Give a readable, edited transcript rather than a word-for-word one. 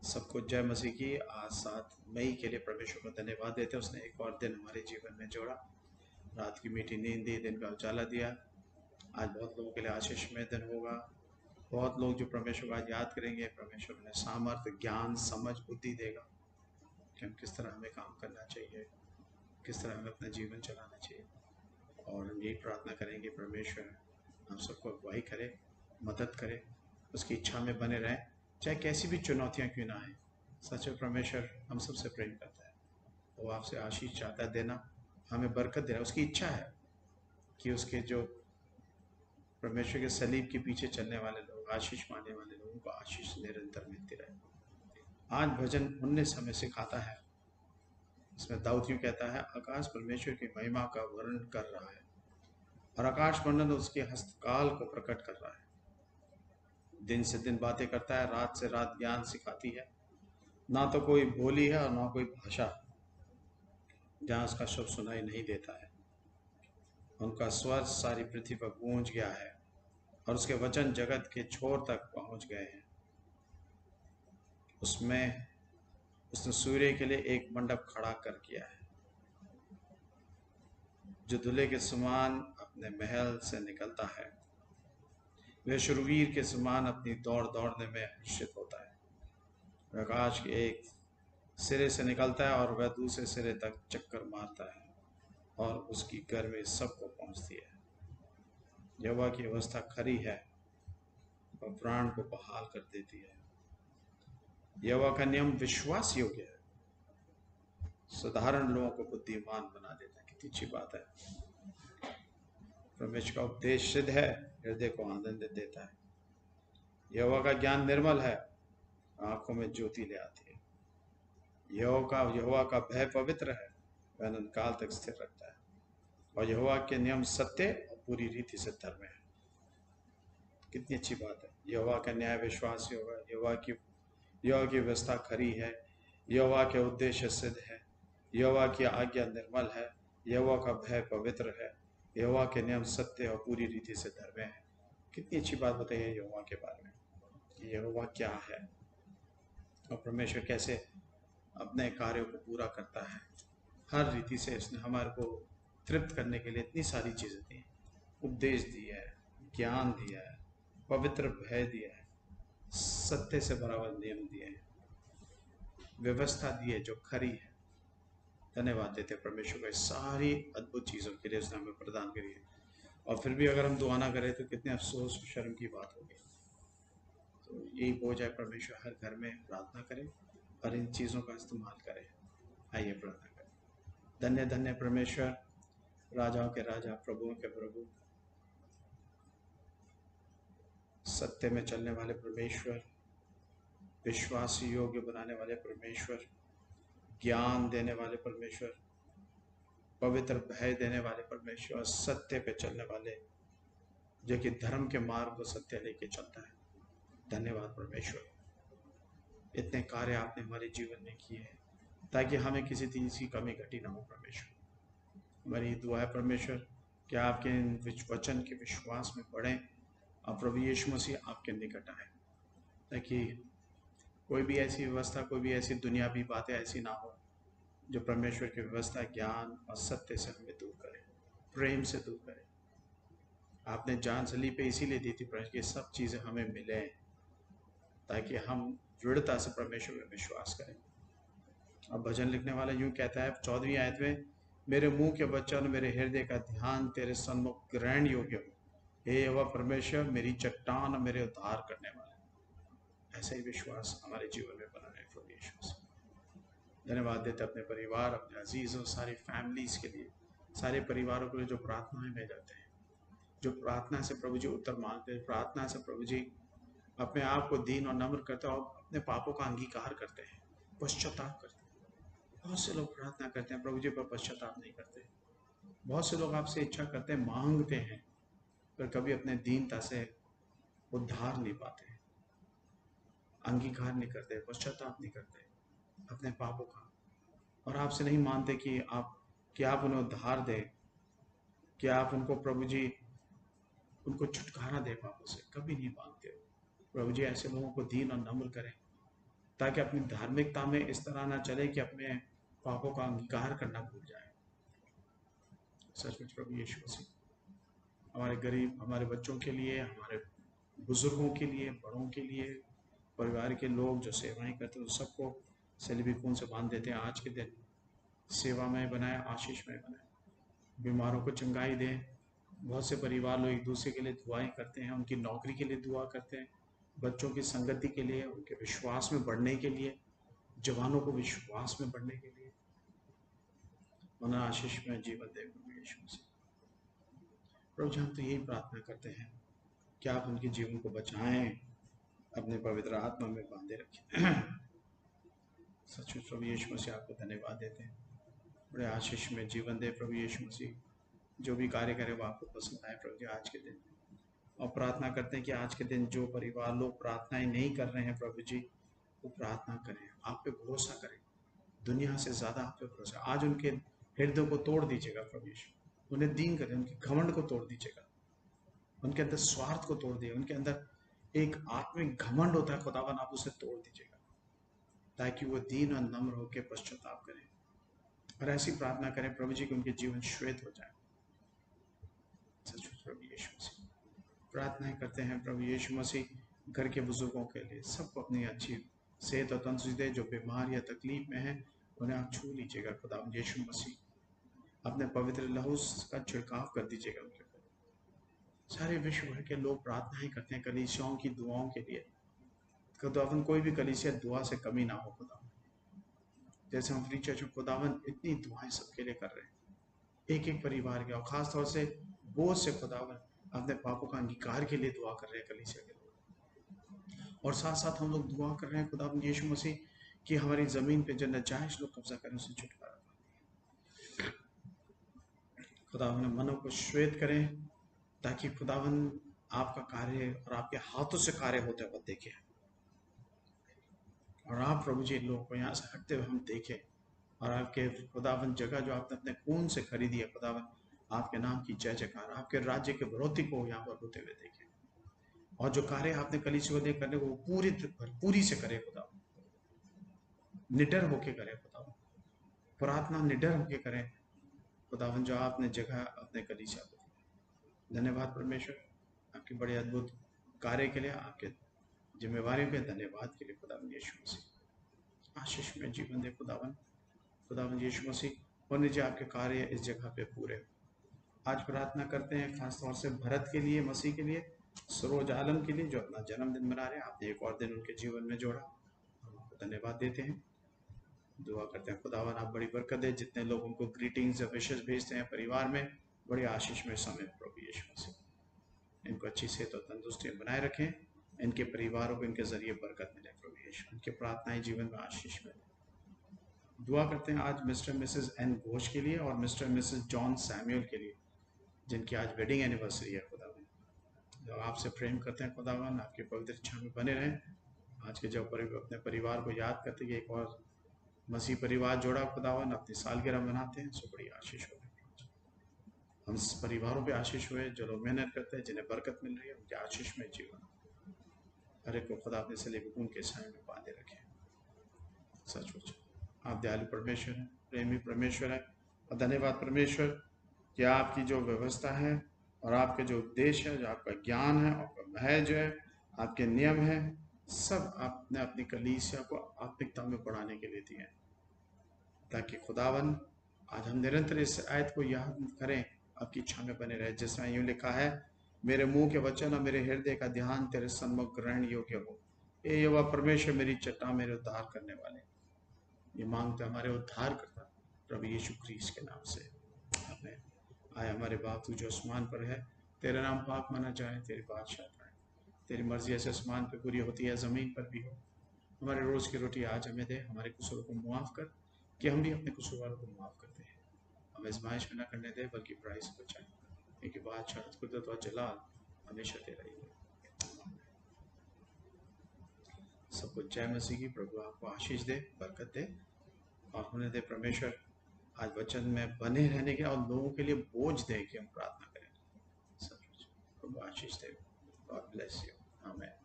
सबको जय मसीह की। आज 7 मई के लिए परमेश्वर को धन्यवाद देते हैं, उसने एक और दिन हमारे जीवन में जोड़ा, रात की मीठी नींद दी, दिन का उजाला दिया। आज बहुत लोगों के लिए आशीषमय दिन होगा। बहुत लोग जो परमेश्वर को आज याद करेंगे, परमेश्वर उन्हें सामर्थ्य, ज्ञान, समझ, बुद्धि देगा कि हम किस तरह हमें काम करना चाहिए, किस तरह हमें अपना जीवन चलाना चाहिए। और हम यही प्रार्थना करेंगे, परमेश्वर हम सबको अगुवाई करे, मदद करे, उसकी इच्छा में बने रहें, चाहे कैसी भी चुनौतियां क्यों ना आए। सच में परमेश्वर हम सबसे प्रेम करता है, वो आपसे आशीष चाहता है देना, हमें बरकत देना। उसकी इच्छा है कि उसके जो परमेश्वर के सलीब के पीछे चलने वाले लोग, आशीष पाने वाले लोगों को आशीष निरंतर मिलती रहे। आज भजन 19 हमें सिखाता है, इसमें दाऊद यूं कहता है, आकाश परमेश्वर की महिमा का वर्णन कर रहा है और आकाश मंडल उसके हस्तकाल को प्रकट कर रहा है। दिन से दिन बातें करता है, रात से रात ज्ञान सिखाती है। ना तो कोई बोली है और ना कोई भाषा जहाँ उसका शब्द सुनाई नहीं देता है। उनका स्वर सारी पृथ्वी पर गूंज गया है और उसके वचन जगत के छोर तक पहुंच गए हैं। उसमें उसने सूर्य के लिए एक मंडप खड़ा कर किया है, जो दूल्हे के समान अपने महल से निकलता है। वह शूरवीर के समान अपनी दौड़ दौड़ने में हर्षित होता है। प्रकाश के एक सिरे से निकलता है और वह दूसरे सिरे तक चक्कर मारता है और उसकी गर्मी सबको पहुंचती है। यहोवा की अवस्था खरी है और प्राण को बहाल कर देती है। यहोवा का नियम विश्वास योग्य है, साधारण लोगों को बुद्धिमान बना देता है। कितनी अच्छी बात है। परमेश्वर का उपदेश सिद्ध है, हृदय को आनंद देता है। यहोवा का ज्ञान निर्मल है, आंखों में ज्योति ले आती है। यहोवा का भय पवित्र है, वह अनंत काल तक स्थिर रखता है। और यहोवा के नियम सत्य और पूरी रीति से धर्म है। कितनी अच्छी बात है। यहोवा का न्याय विश्वासी होगा, यहोवा की व्यवस्था खरी है, यहोवा के उद्देश्य सिद्ध है, यहोवा की आज्ञा निर्मल है, यहोवा का भय पवित्र है, यहोवा के नियम सत्य और पूरी रीति से धर्म है। कितनी अच्छी बात बताइए यहोवा के बारे में कि यहोवा क्या है और परमेश्वर कैसे अपने कार्यों को पूरा करता है। हर रीति से इसने हमारे को तृप्त करने के लिए इतनी सारी चीज़ें दी, उपदेश दिया है, ज्ञान दिया है, पवित्र भय दिया है, सत्य से बराबर नियम दिए हैं, व्यवस्था दी है जो खरी है। धन्यवाद देते हैं परमेश्वर को इस सारी अद्भुत चीज़ों के लिए उसने हमें प्रदान करी है। और फिर भी अगर हम दुआ ना करें तो कितने अफसोस शर्म की बात होगी। तो यही बोझ है, परमेश्वर हर घर में प्रार्थना करें और इन चीज़ों का इस्तेमाल करें। आइए प्रार्थना करें। धन्य धन्य परमेश्वर, राजाओं के राजा, प्रभुओं के प्रभु, सत्य में चलने वाले परमेश्वर, विश्वास योग्य बनाने वाले परमेश्वर, ज्ञान देने वाले परमेश्वर, पवित्र भय देने वाले परमेश्वर, सत्य पे चलने वाले, जो कि धर्म के मार्ग को सत्य लेके चलता है। धन्यवाद परमेश्वर, इतने कार्य आपने हमारे जीवन में किए हैं ताकि हमें किसी चीज़ की कमी घटी ना हो। परमेश्वर, हमारी दुआ है परमेश्वर कि आपके इन वचन के विश्वास में बढ़ें और प्रभु यीशु मसीह आपके निकट आए, ताकि कोई भी ऐसी व्यवस्था, कोई भी ऐसी दुनियावी बातें ऐसी ना हो जो परमेश्वर की व्यवस्था, ज्ञान और सत्य से हमें दूर करे, प्रेम से दूर करे। आपने जान सलीब पे इसीलिए दी थी परमेश्वर की सब चीज़ें हमें मिले, ताकि हम दृढ़ता से परमेश्वर में विश्वास करें। अब भजन लिखने वाला यूं कहता है 14वीं आयत में, मेरे मुंह के वचन, मेरे हृदय का ध्यान तेरे सन्मुख ग्रहण योग्य हो। हे यहोवा परमेश्वर, मेरी चट्टान और मेरे उद्धार करने वाला। ऐसा ही विश्वास हमारे जीवन में बना रहे प्रभु यीशु से। धन्यवाद देते अपने परिवार, अपने अजीजों, सारी फैमिलीज के लिए, सारे परिवारों के लिए जो प्रार्थनाएं में जाते हैं, जो प्रार्थना से प्रभु जी उत्तर मांगते हैं, प्रार्थना से प्रभु जी अपने आप को दीन और नम्र करते हैं और अपने पापों का अंगीकार करते हैं, पश्चाताप करते हैं। बहुत से लोग प्रार्थना करते हैं प्रभु जी पर पश्चाताप नहीं करते। बहुत से लोग आपसे इच्छा करते हैं, मांगते हैं, पर कभी अपने दीनता से उद्धार नहीं पाते, अंगीकार नहीं करते, पश्चाताप नहीं करते अपने पापों का, और आपसे नहीं मानते कि आप उन्हें उद्धार दें, कि आप उनको प्रभु जी उनको छुटकारा दे पापों से। कभी नहीं मांगते हो प्रभु जी। ऐसे लोगों को दीन और नम्र करें, ताकि अपनी धार्मिकता में इस तरह ना चले कि अपने पापों का अंगीकार करना भूल जाए। सचमुच प्रभु यीशु मसीह हमारे गरीब, हमारे बच्चों के लिए, हमारे बुजुर्गों के लिए, बड़ों के लिए, परिवार के लोग जो सेवाएं करते हैं, उन सबको सलीबी खून से बांध देते हैं। आज के दिन सेवा में बनाए, आशीष में बनाए, बीमारों को चंगाई दें। बहुत से परिवार लोग एक दूसरे के लिए दुआएं करते हैं, उनकी नौकरी के लिए दुआ करते हैं, बच्चों की संगति के लिए, उनके विश्वास में बढ़ने के लिए, जवानों को विश्वास में बढ़ने के लिए। उन्हें आशीष में जीवन दे प्रभु यीशु मसीह। प्रभु जी, हम तो यही प्रार्थना करते हैं कि आप उनके जीवन को बचाएं, अपने पवित्र आत्मा में बांधे रखें। सचमुच प्रभु यीशु मसीह आपको धन्यवाद देते हैं, बड़े आशीष में जीवन दे प्रभु यीशु मसीह। जो भी कार्य करे वो आपको पसंद आए प्रभु जी आज के दिन। और प्रार्थना करते हैं कि आज के दिन जो परिवार लोग प्रार्थनाएं नहीं कर रहे हैं प्रभु जी, वो प्रार्थना करें, आप पे भरोसा करें, दुनिया से ज़्यादा आप पे भरोसा। आज उनके हृदय को तोड़ दीजिएगा प्रभु यीशु, उन्हें दीन करें, उनके घमंड को तोड़ दीजिएगा, उनके अंदर स्वार्थ को तोड़ दिए, उनके अंदर एक आत्मिक घमंड होता है खुदावन, आप उसे तोड़ दीजिएगा ताकि वो दीन और नम्र होकर पश्चाताप करें। और ऐसी प्रार्थना करें प्रभु जी कि उनके जीवन श्वेत हो जाए। सचमुच प्रभु यीशु मसीह प्रार्थनाएं करते हैं प्रभु यीशु मसीह घर के बुजुर्गों के लिए, सबको अपनी अच्छी सेहत और तंदुरुस्ती दे। जो बीमार या तकलीफ में है उन्हें आप छू लीजिएगा खुदा यीशु मसीह, अपने पवित्र लहू का छिड़काव कर दीजिएगा उनके ऊपर। सारे विश्व भर के लोग प्रार्थनाएं करते हैं कलीसियाओं की दुआओं के लिए। खुदावन कोई भी कलीसिया दुआ से कमी ना हो खुदा, जैसे हम फ्री चर्च में खुदावन इतनी दुआएं सबके लिए कर रहे हैं, एक एक परिवार के, और खास तौर से बोझ से खुदावन अपने पापों का अंगीकार के लिए दुआ कर रहे हैं कलीसिया के लोग। और साथ साथ हम लोग दुआ कर रहे हैं खुदावन यीशु मसीह कि हमारी जमीन पे जो नाजायज लोग कब्जा करें उसे छुटकारा पाए। खुदावन मनों को श्वेत करें ताकि खुदावन आपका कार्य और आपके हाथों से कार्य होते हुए देखें, और आप प्रभु जी लोगों को यहाँ से हटते हुए हम देखें, और आपके खुदावन जगह जो आपने अपने खून से खरीदी है खुदावन, आपके नाम की जय जयकार, आपके राज्य के बढ़ोतरी को यहाँ पर होते हुए देखें। और जो कार्य आपने कलीसिया को करने को पूरी से करे खुदावन, निडर होके करें खुदावन, प्रार्थना निडर होके करें खुदावन, जो आपने जगह अपने कलीसिया को दी। धन्यवाद परमेश्वर आपके बड़े अद्भुत कार्य के लिए, आपके जिम्मेवारियों के धन्यवाद के लिए खुदावन यीशु मसीह। आशीष में जीवन दे खुदावन यीशु मसीह, और निजे आपके कार्य इस जगह पे पूरे। आज प्रार्थना करते हैं खास तौर से भरत के लिए, मसीह के लिए, सरोज आलम के लिए जो अपना जन्मदिन मना रहे हैं। आपने एक और दिन उनके जीवन में जोड़ा, हम आपको धन्यवाद देते हैं। दुआ करते हैं खुदावन आप बड़ी बरकत दे, जितने लोग उनको ग्रीटिंग्स विशेष भेजते हैं परिवार में, बड़ी आशीष में समय प्रभु यीशु मसीह इनको अच्छी सेहत और तंदुरुस्ती बनाए रखें, इनके परिवारों को इनके जरिए बरकत मिले प्रभु यीशु, इनके प्रार्थनाएं जीवन में आशीष मिले। दुआ करते हैं आज मिस्टर मिसेस एन घोष के लिए और मिस्टर मिसेस जॉन सैमुअल के लिए, जिनकी आज वेडिंग एनिवर्सरी है खुदावन। जो आपसे प्रेम करते हैं खुदावन, आपकी पवित्र इच्छा में बने रहें। आज के जब अपने परिवार को याद करते हैं, एक और मसीह परिवार जोड़ा खुदावन, अपनी सालगिरह मनाते हैं, सो बड़ी आशीष हो। हम परिवारों पे आशीष हुए, जो लोग मेहनत करते हैं, जिन्हें बरकत मिल रही है, उनके आशीष में जीवन हर एक को खुदा अपने से लेकर उनके साय में बांधे रखे। सचमुच आप दयालु परमेश्वर हैं, प्रेमी परमेश्वर है, और धन्यवाद परमेश्वर कि आपकी जो व्यवस्था है और आपके जो उद्देश्य है, जो आपका ज्ञान है, आपका भय जो है, आपके नियम है, सब आपने अपनी कलीसिया को आत्मिकता में बढ़ाने के लिए दिए, ताकि खुदावन आज हम निरंतर इस आयत को याद करें, आपकी इच्छा में बने रहे। जिसमें यूँ लिखा है, मेरे मुंह के वचन और मेरे हृदय का ध्यान तेरे सन्मुख ग्रहण योग्य हो। ये यहोवा परमेश्वर मेरी चट्टान, मेरे उद्धार करने वाले। ये मांगते हमारे उद्धार करता प्रभु यीशु ख्रीस्त के नाम से। आमीन। आए हमारे बाप तू जो आसमान पर है, तेरा नाम पाक माना जाए, तेरी बादशाह आए, तेरी मर्जी ऐसे आसमान पर पूरी होती है, जमीन पर भी हो। हमारे रोज की रोटी आज हमें दे, हमारे कसूरों को मुआफ कर कि हम भी अपने कसूरवारों को माफ करते हैं। हमें आजमाइश में न करने दे, बल्कि बुराई से बचाए, क्योंकि बादशाह, कुदरत और जलाल हमेशा तेरा ही है। सबको जय मसीह की। प्रभु आपको आशीष दे, बरकत दे, और होने दे परमेश्वर आज वचन में बने रहने के और लोगों के लिए बोझ दे कि हम प्रार्थना करें। सब प्रभु आशीष दे। God bless you. आमीन।